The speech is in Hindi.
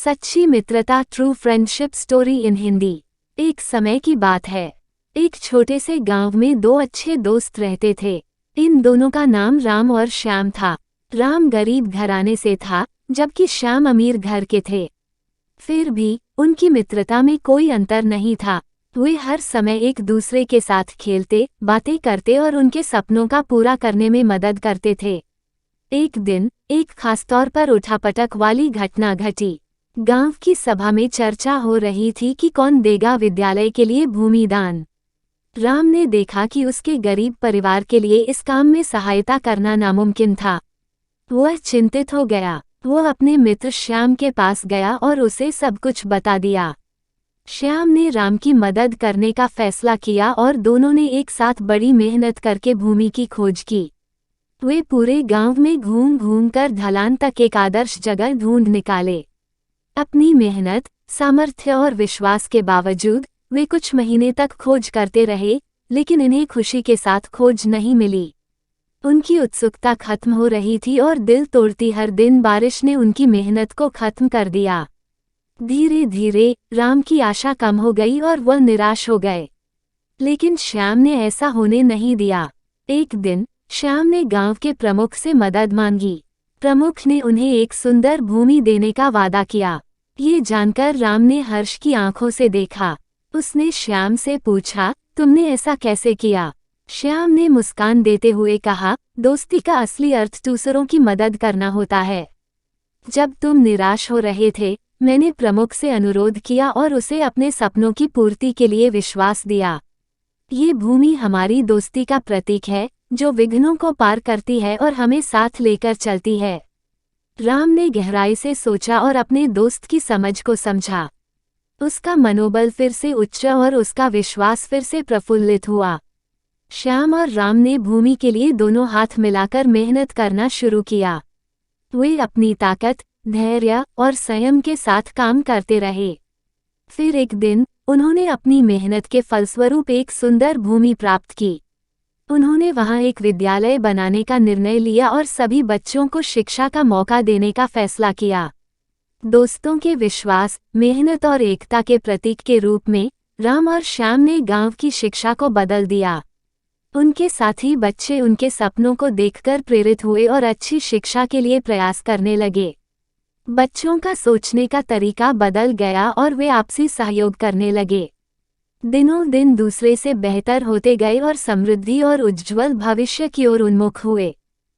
सच्ची मित्रता, true friendship story in Hindi. एक समय की बात है। एक छोटे से गांव में दो अच्छे दोस्त रहते थे। इन दोनों का नाम राम और श्याम था। राम गरीब घराने से था, जबकि श्याम अमीर घर के थे। फिर भी उनकी मित्रता में कोई अंतर नहीं था। वे हर समय एक दूसरे के साथ खेलते, बातें करते और उनके सपनों का पूरा करने में मदद करते थे। एक दिन एक खासतौर पर उठापटक वाली घटना घटी। गांव की सभा में चर्चा हो रही थी कि कौन देगा विद्यालय के लिए भूमि दान। राम ने देखा कि उसके गरीब परिवार के लिए इस काम में सहायता करना नामुमकिन था। वह चिंतित हो गया। वह अपने मित्र श्याम के पास गया और उसे सब कुछ बता दिया। श्याम ने राम की मदद करने का फैसला किया और दोनों ने एक साथ बड़ी मेहनत करके भूमि की खोज की। वे पूरे गांव में घूम घूम कर ढलान तक एक आदर्श जगह ढूंढ निकाले। अपनी मेहनत, सामर्थ्य और विश्वास के बावजूद वे कुछ महीने तक खोज करते रहे, लेकिन इन्हें खुशी के साथ खोज नहीं मिली। उनकी उत्सुकता खत्म हो रही थी और दिल तोड़ती हर दिन बारिश ने उनकी मेहनत को खत्म कर दिया। धीरे धीरे राम की आशा कम हो गई और वह निराश हो गए। लेकिन श्याम ने ऐसा होने नहीं दिया। एक दिन श्याम ने गांव के प्रमुख से मदद मांगी। प्रमुख ने उन्हें एक सुंदर भूमि देने का वादा किया। ये जानकर राम ने हर्ष की आंखों से देखा। उसने श्याम से पूछा, तुमने ऐसा कैसे किया? श्याम ने मुस्कान देते हुए कहा, दोस्ती का असली अर्थ दूसरों की मदद करना होता है। जब तुम निराश हो रहे थे, मैंने प्रमुख से अनुरोध किया और उसे अपने सपनों की पूर्ति के लिए विश्वास दिया। ये भूमि हमारी दोस्ती का प्रतीक है, जो विघ्नों को पार करती है और हमें साथ लेकर चलती है। राम ने गहराई से सोचा और अपने दोस्त की समझ को समझा। उसका मनोबल फिर से उच्च और उसका विश्वास फिर से प्रफुल्लित हुआ। श्याम और राम ने भूमि के लिए दोनों हाथ मिलाकर मेहनत करना शुरू किया। वे अपनी ताकत, धैर्य और संयम के साथ काम करते रहे। फिर एक दिन उन्होंने अपनी मेहनत के फलस्वरूप एक सुंदर भूमि प्राप्त की। उन्होंने वहां एक विद्यालय बनाने का निर्णय लिया और सभी बच्चों को शिक्षा का मौका देने का फैसला किया। दोस्तों के विश्वास, मेहनत और एकता के प्रतीक के रूप में राम और श्याम ने गांव की शिक्षा को बदल दिया। उनके साथी बच्चे उनके सपनों को देखकर प्रेरित हुए और अच्छी शिक्षा के लिए प्रयास करने लगे। बच्चों का सोचने का तरीका बदल गया और वे आपसी सहयोग करने लगे। दिनों दिन दूसरे से बेहतर होते गए और समृद्धि और उज्ज्वल भविष्य की ओर उन्मुख हुए।